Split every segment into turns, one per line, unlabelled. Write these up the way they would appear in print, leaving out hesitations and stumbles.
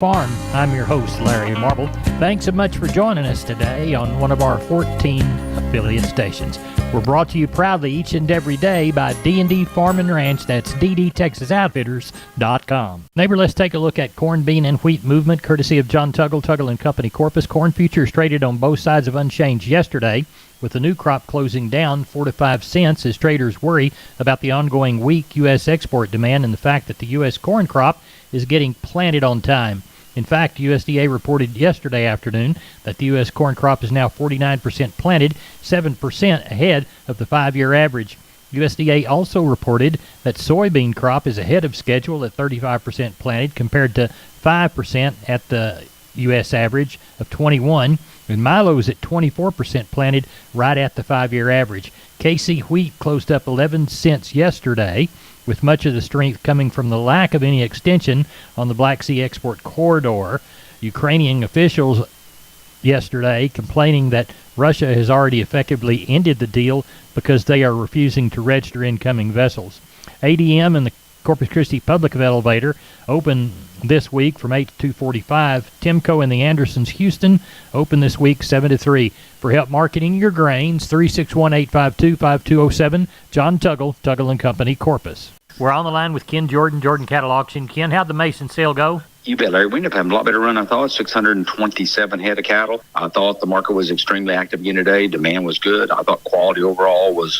Farm. I'm your host, Larry Marble. Thanks so much for joining us today on one of our 14 affiliate stations. We're brought to you proudly each and every day by D&D Farm and Ranch. That's ddtexasoutfitters.com. Neighbor, let's take a look at corn, bean, and wheat movement courtesy of John Tuggle and Company, Corpus. Corn futures traded on both sides of unchanged yesterday, with the new crop closing down 4 to 5 cents as traders worry about the ongoing weak U.S. export demand and the fact that the U.S. corn crop is getting planted on time. In fact, USDA reported yesterday afternoon that the U.S. corn crop is now 49% planted, 7% ahead of the 5-year average. USDA also reported that soybean crop is ahead of schedule at 35% planted compared to 5% at the U.S. average of 21, and milo is at 24% planted, right at the 5-year average. KC wheat closed up 11 cents yesterday, with much of the strength coming from the lack of any extension on the Black Sea export corridor. Ukrainian officials yesterday complaining that Russia has already effectively ended the deal because they are refusing to register incoming vessels. ADM and the Corpus Christi Public Elevator open this week from 8 to 2:45. Timco and the Andersons Houston open this week 7 to 3. For help marketing your grains, 361-852-5207. John Tuggle and Company, Corpus. We're on the line with Ken Jordan Cattle Auction. Ken, how'd the Mason sale go?
You bet, Larry. We ended up having a lot better run, I thought. 627 head of cattle. I thought the market was extremely active again today. Demand was good. I thought quality overall was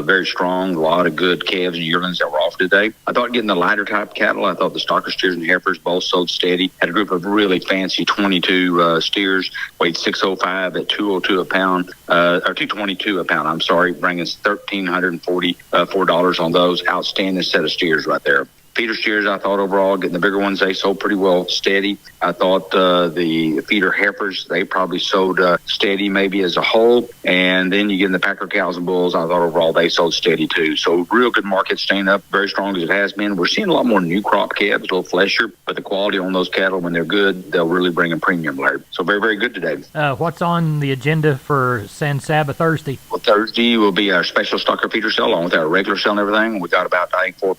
very strong. A lot of good calves and yearlings that were off today. I thought getting the lighter type cattle, I thought the stocker steers and heifers both sold steady. Had a group of really fancy 22 steers, weighed 605 at 202 a pound, or 222 a pound, I'm sorry, bringing us $1,344 on those. Outstanding set of steers right there. Feeder steers, I thought overall, getting the bigger ones, they sold pretty well steady. I thought the feeder heifers, they probably sold steady maybe as a whole. And then you get in the packer cows and bulls, I thought overall they sold steady too. So real good market, staying up very strong as it has been. We're seeing a lot more new crop calves, a little fleshier, but the quality on those cattle, when they're good, they'll really bring a premium, Larry. So very, very good today.
What's on the agenda for San Saba Thursday?
Well, Thursday will be our special stocker feeder sale along with our regular sale and everything. We got about, I think, 400 or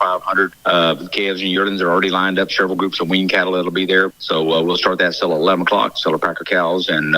500 calves and yearlings are already lined up. Several groups of wean cattle that'll be there. So we'll start that sale at 11 o'clock. Sell our packer cows and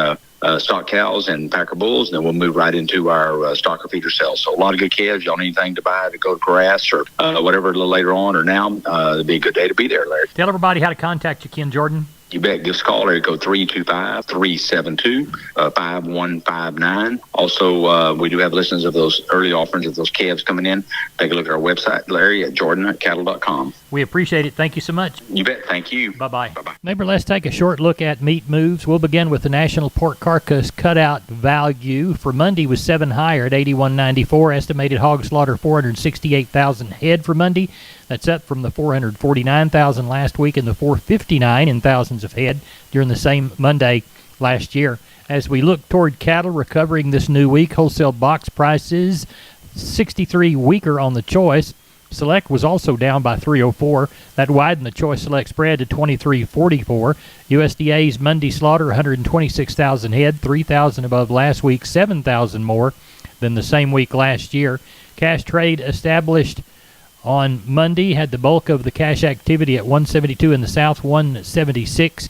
stock cows and packer bulls, and then we'll move right into our stocker feeder sale. So a lot of good calves. Y'all need anything to buy to go to grass or whatever a little later on or now, it'll be a good day to be there, Larry.
Tell everybody how to contact you, Ken Jordan.
You bet. Give us a call. Area code 325-372-5159. Also, we do have listings of those early offerings of those calves coming in. Take a look at our website, Larry, at jordan@cattle.com.
We appreciate it. Thank you so much.
You bet. Thank you.
Bye-bye.
Bye-bye.
Neighbor, let's take a short look at meat moves. We'll begin with the national pork carcass cutout value. For Monday was 7 higher at $81.94. Estimated hog slaughter 468,000 head for Monday. That's up from the 449,000 last week and the 459 in thousands of head during the same Monday last year. As we look toward cattle recovering this new week, wholesale box prices 63 weaker on the choice. Select was also down by 304. That widened the choice select spread to 23.44. USDA's Monday slaughter 126,000 head, 3,000 above last week, 7,000 more than the same week last year. Cash trade established on Monday had the bulk of the cash activity at 172 in the south, 176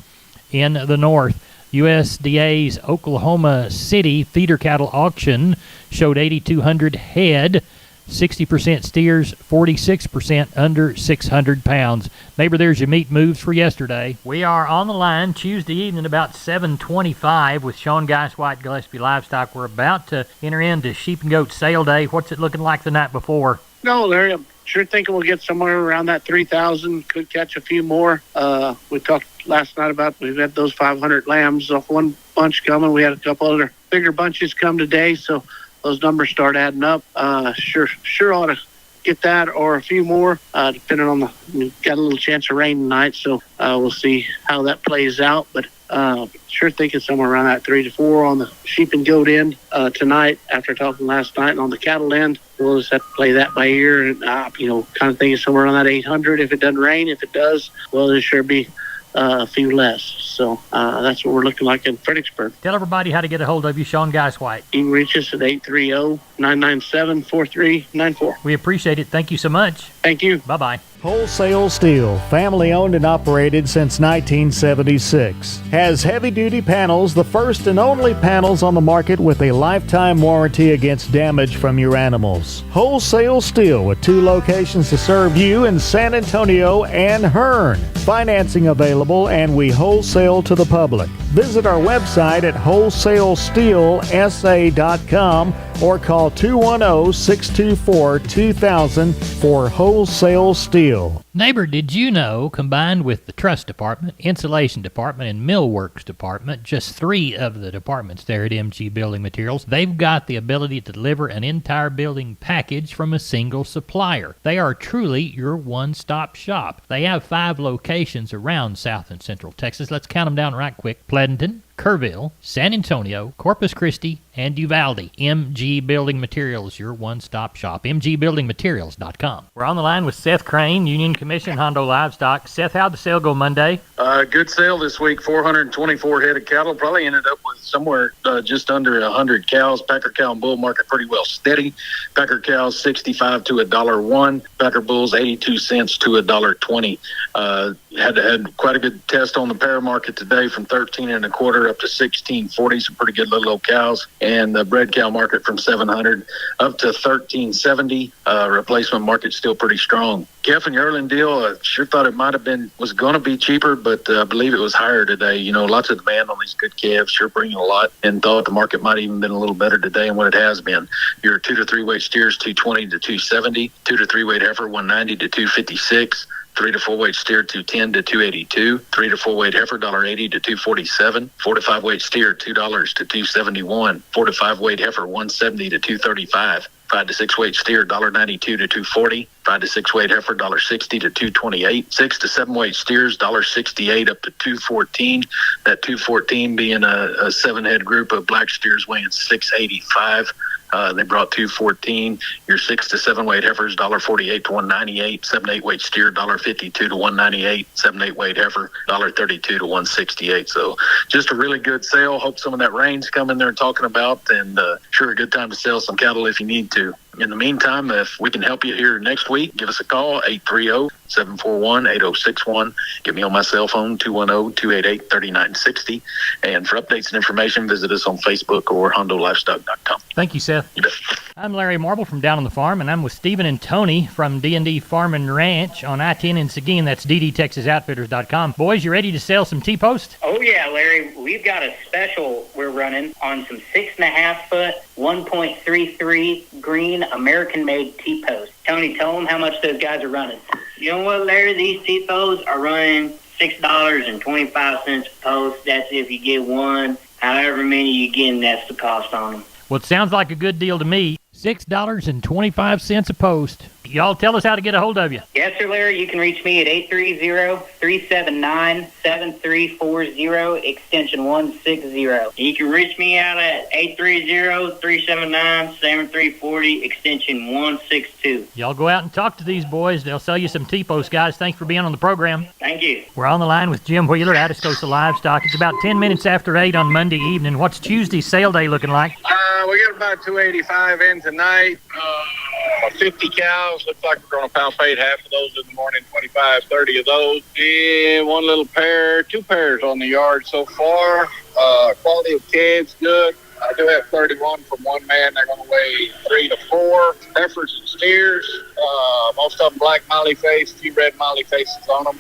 in the north. USDA's Oklahoma City feeder cattle auction showed 8,200 head, 60% steers, 46% under 600 pounds. Neighbor, there's your meat moves for yesterday. We are on the line Tuesday evening about 7:25 with Sean Geiswhite, Gillespie Livestock. We're about to enter into sheep and goat sale day. What's it looking like the night before?
No, Larry, I'm sure thinking we'll get somewhere around that 3,000. Could catch a few more. We talked last night about we've had those 500 lambs off one bunch coming. We had a couple other bigger bunches come today, so those numbers start adding up. Sure ought to get that or a few more, depending on we got a little chance of rain tonight, so we'll see how that plays out. But sure thinking somewhere around that 3 to 4 on the sheep and goat end tonight after talking last night. And on the cattle end, we'll just have to play that by ear and, kind of thinking somewhere around that 800 if it doesn't rain. If it does, well, therell sure be a few less. So that's what we're looking like in Fredericksburg.
Tell everybody how to get a hold of you, Sean Geiswhite.
You can reach us at 830-997-4394.
We appreciate it. Thank you so much.
Thank you.
Bye-bye.
Wholesale Steel, family owned and operated since 1976. Has heavy-duty panels, the first and only panels on the market with a lifetime warranty against damage from your animals. Wholesale Steel with 2 locations to serve you in San Antonio and Hearn. Financing available, and we wholesale to the public. Visit our website at wholesalesteelsa.com or call 210-624-2000 for Wholesale Steel.
Neighbor, did you know, combined with the truss department, insulation department, and millworks department, just 3 of the departments there at MG Building Materials, they've got the ability to deliver an entire building package from a single supplier. They are truly your one-stop shop. They have 5 locations around South and Central Texas. Let's count them down right quick. Pleasanton, Kerrville, San Antonio, Corpus Christi, and Uvalde. MG Building Materials, your one-stop shop. MGBuildingMaterials.com. We're on the line with Seth Crane, Union Commission, Hondo Livestock. Seth, how'd the sale go Monday?
Good sale this week. 424 head of cattle. Probably ended up with somewhere just under 100 cows. Packer cow and bull market pretty well steady. Packer cows 65 to $1.01. Packer bulls 82 cents to $1.20. Had quite a good test on the pair market today from 13 1/4 up to 16.40. Some pretty good little old cows. And the bred cow market from 700 up to 13.70. Replacement market still pretty strong. Geffen yearling deal, sure thought it was going to be cheaper, but I believe it was higher today. You know, lots of demand on these good calves, sure bringing a lot, and thought the market might even been a little better today than what it has been. Your 2 to 3 weight steers, 220 to 270, 2 to 3 weight heifer, 190 to 256. 3 to 4 weight steer, 210 to 282. 3 to 4 weight heifer, $1.80 to 247. 4 to 5 weight steer, $2 to 271. 4 to 5 weight heifer, 170 to 235. 5 to 6 weight steer, $1.92 to 240. 5 to 6 weight heifer, $1.60 to 228. 6 to 7 weight steers, $1.68 up to 214. That 214 being a 7-head group of black steers weighing 685. They brought 214. Your 6 to 7 weight heifers, $1.48 to 198. 7 to 8 weight steer, $1.52 to 198. 7 to 8 weight heifer, $1.32 to 168. So just a really good sale. Hope some of that rain's coming there talking about, and sure a good time to sell some cattle if you need to. In the meantime, if we can help you here next week, give us a call, 830-741-8061. Get me on my cell phone, 210-288-3960. And for updates and information, visit us on Facebook or HondoLivestock.com.
Thank you, Seth.
You bet.
I'm Larry Marble from Down on the Farm, and I'm with Stephen and Tony from D&D Farm and Ranch on I-10 in Seguin. That's ddtexasoutfitters.com. Boys, you ready to sell some T-post?
Oh, yeah, Larry. We've got a special we're running on some 6.5 foot, 1.33 green American-made T-posts. Tony, tell them how much those guys are running. You know what, Larry? These T-posts are running $6.25 a post. That's if you get one. However many you get, that's the cost on them.
Well, it sounds like a good deal to me. $6.25 a post. Y'all tell us how to get a hold of you.
Yes, sir, Larry. You can reach me at 830-379-7340, extension 160. You can reach me out at 830-379-7340, extension 162.
Y'all go out and talk to these boys. They'll sell you some T-post, guys. Thanks for being on the program.
Thank you.
We're on the line with Jim Wheeler, Atascosa Livestock. It's about 10 minutes after 8 on Monday evening. What's Tuesday's sale day looking like?
We got about 285 in tonight. 50 cows. Looks like we're going to palpate half of those in the morning, 25, 30 of those. And one little pair, 2 pairs on the yard so far. Quality of calves, good. I do have 31 from one man. They're going to weigh 3 to 4. Heifers and steers. Most of them black molly face, few red molly faces on them.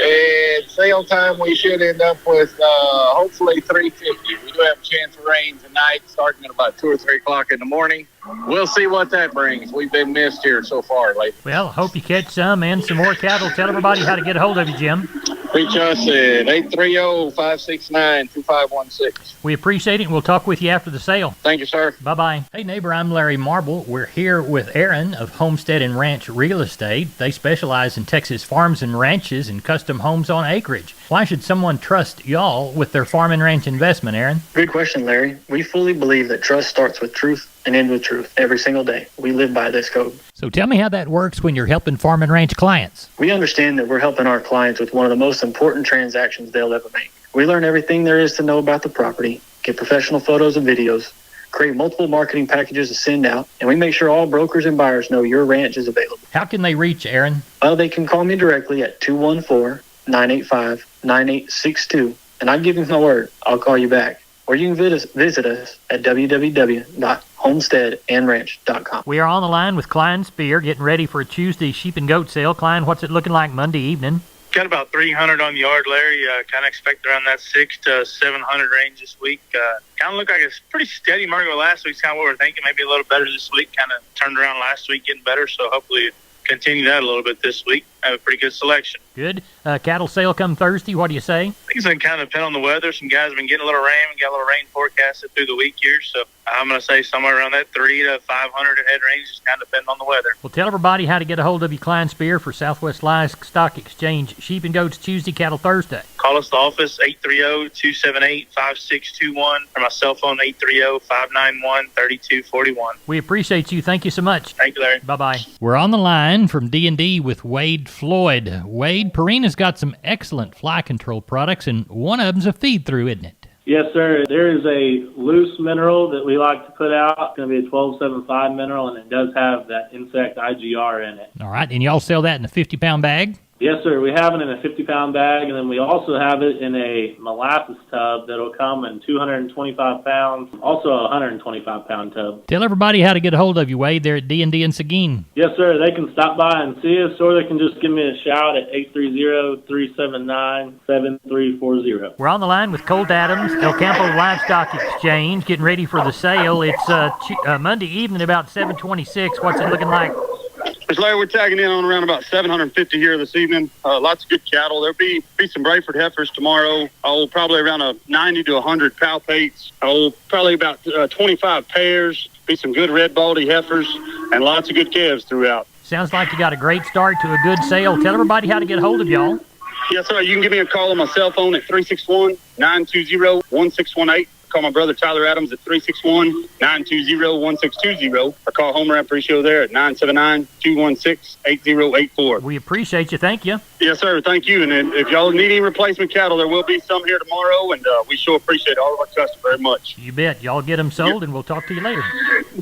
And sale time, we should end up with hopefully 350. We do have a chance of rain tonight, starting at about 2 or 3 o'clock in the morning. We'll see what that brings. We've been missed here so far lately.
Well, hope you catch some and some more cattle. Tell everybody how to get a hold of you, Jim.
Reach us at 830-569-2516.
We appreciate it, and we'll talk with you after the sale.
Thank you, sir.
Bye-bye. Hey, neighbor, I'm Larry Marble. We're here with Aaron of Homestead and Ranch Real Estate. They specialize in Texas farms and ranches and custom homes on acreage. Why should someone trust y'all with their farm and ranch investment, Aaron?
Good question, Larry. We fully believe that trust starts with truth and ends with truth every single day. We live by this code.
So tell me how that works when you're helping farm and ranch clients.
We understand that we're helping our clients with one of the most important transactions they'll ever make. We learn everything there is to know about the property, get professional photos and videos, create multiple marketing packages to send out, and we make sure all brokers and buyers know your ranch is available.
How can they reach Aaron?
Well, they can call me directly at 214-985-9862, and I give you my word, I'll call you back. Or you can visit us at www.homesteadandranch.com.
We are on the line with Klein Spear, getting ready for a Tuesday sheep and goat sale. Klein, what's it looking like Monday evening?
Got about 300 on the yard, Larry. Kind of expect around that 600 to 700 range this week. Kind of look like it's pretty steady market. Last week's kind of what we're thinking. Maybe a little better this week. Kind of turned around last week, getting better. So hopefully continue that a little bit this week. Have a pretty good selection.
Good. Cattle sale come Thursday. What do you say?
I think it's going to kind of depend on the weather. Some guys have been getting a little rain. We got a little rain forecasted through the week here. So I'm going to say somewhere around that 300 to 500 head range. Just kind of depending on the weather.
Well, tell everybody how to get a hold of you, Klein Spear, for Southwest Livestock Exchange Sheep and Goats Tuesday, Cattle Thursday.
Call us at the office, 830-278-5621, or my cell phone, 830-591-3241.
We appreciate you. Thank you so much.
Thank you, Larry.
Bye-bye. We're on the line from D&D with Wade Floyd. Wade, Purina's got some excellent fly control products, and one of them's a feed-through, isn't it?
Yes, sir. There is a loose mineral that we like to put out. It's going to be a 1275 mineral, and it does have that insect IGR in it.
All right, and y'all sell that in a 50-pound bag?
Yes, sir. We have it in a 50-pound bag, and then we also have it in a molasses tub that'll come in 225 pounds, also a 125-pound tub.
Tell everybody how to get a hold of you, Wade, there at D&D in Seguin.
Yes, sir. They can stop by and see us, or they can just give me a shout at 830-379-7340.
We're on the line with Colt Adams, El Campo Livestock Exchange, getting ready for the sale. It's Monday evening, about 7:26. What's it looking like?
Mr. Larry, we're tagging in on around about 750 here this evening. Lots of good cattle. There'll be some Brayford heifers tomorrow. Probably around a 90 to 100 palpates. Probably about 25 pairs. Be some good red baldy heifers and lots of good calves throughout.
Sounds like you got a great start to a good sale. Tell everybody how to get a hold of y'all.
Yes, sir. You can give me a call on my cell phone at 361-920-1618. Call my brother Tyler Adams at 361-920-1620, or call Homer Apri Show there at 979-216-8084.
We appreciate you. Thank you.
Yes, sir. Thank you. And if y'all need any replacement cattle, there will be some here tomorrow, and we sure appreciate all of our customers very much.
You bet. Y'all get them sold, and we'll talk to you later.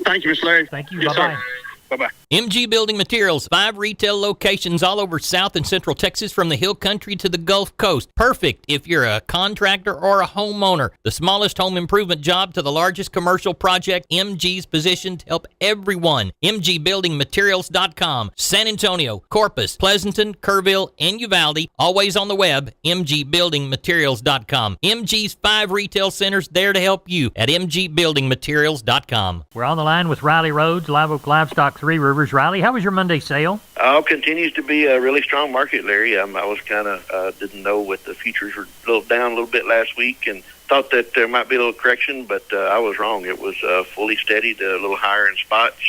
Thank you, Mr. Larry.
Thank you.
Yes,
bye-bye.
Sir. Bye-bye.
MG Building Materials, 5 retail locations all over South and Central Texas, from the Hill Country to the Gulf Coast. Perfect if you're a contractor or a homeowner. The smallest home improvement job to the largest commercial project, MG's positioned to help everyone. MGBuildingMaterials.com. San Antonio, Corpus, Pleasanton, Kerrville, and Uvalde. Always on the web, MGBuildingMaterials.com. MG's 5 retail centers there to help you at MGBuildingMaterials.com.
We're on the line with Riley Rhodes, Live Oak Livestock, Three Rivers. Riley, how was your Monday sale?
Continues to be a really strong market, Larry. I was kind of didn't know what the futures were down a little bit last week, and thought that there might be a little correction, but I was wrong. It was fully steady to a little higher in spots.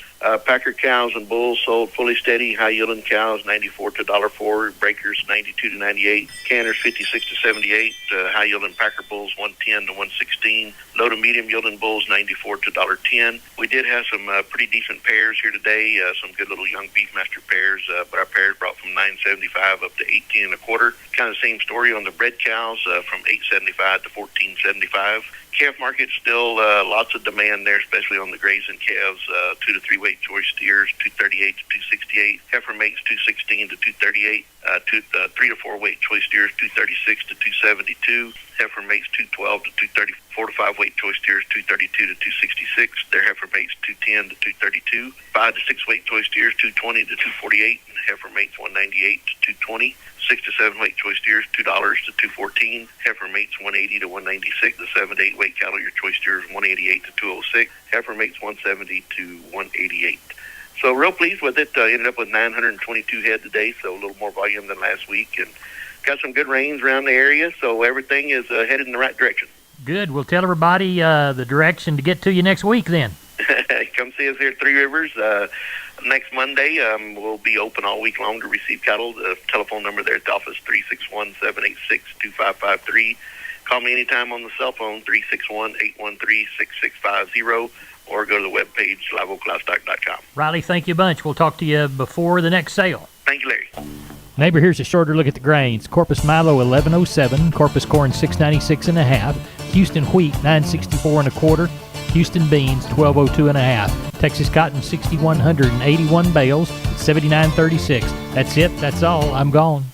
Packer cows and bulls sold fully steady. High yielding cows 94 to $1.04. Breakers 92 to 98. Canners 56 to 78. High yielding Packer bulls 110 to 116. Low to medium yielding bulls 94 to $1.10. We did have some pretty decent pairs here today. Some good little young Beefmaster pairs, but our pairs brought from 9.75 up to 18 and a quarter. Kind of same story on the bred cows, from 8.75 to 14.75. Calf market still lots of demand there, especially on the grays and calves. 2 to 3 weight choice steers 238 to 268. Heifer mates 216 to 238. 3 to 4 weight choice steers 236 to 272. Heifer mates 212 to 230. 4 to 5 weight choice steers 232 to 266. Their heifer mates 210 to 232. 5 to 6 weight choice steers 220 to 248. And heifer mates 198 to 220. 6 to 7 weight choice steers $2 to 214. Heifer mates 180 to 196. The 7 to 8 weight cattle, your choice steers 188 to 206. Heifer mates 170 to 188. So real pleased with it. Ended up with 922 head today, so a little more volume than last week, and got some good rains around the area, so everything is headed in the right direction.
Good. We'll tell everybody the direction to get to you next week then.
Come see us here at Three Rivers. Next Monday, we'll be open all week long to receive cattle. The telephone number there at the office, 361-786-2553. Call me anytime on the cell phone, 361-813-6650, or go to the webpage, liveoaklivestock.com.
Riley, thank you a bunch. We'll talk to you before the next sale.
Thank you, Larry.
Neighbor, here's a shorter look at the grains. Corpus Milo 1107, Corpus corn 696 and a half, Houston wheat 964 and a quarter, Houston beans 1202 and a half. Texas cotton 6181 bales, 79.36. That's it. That's all. I'm gone.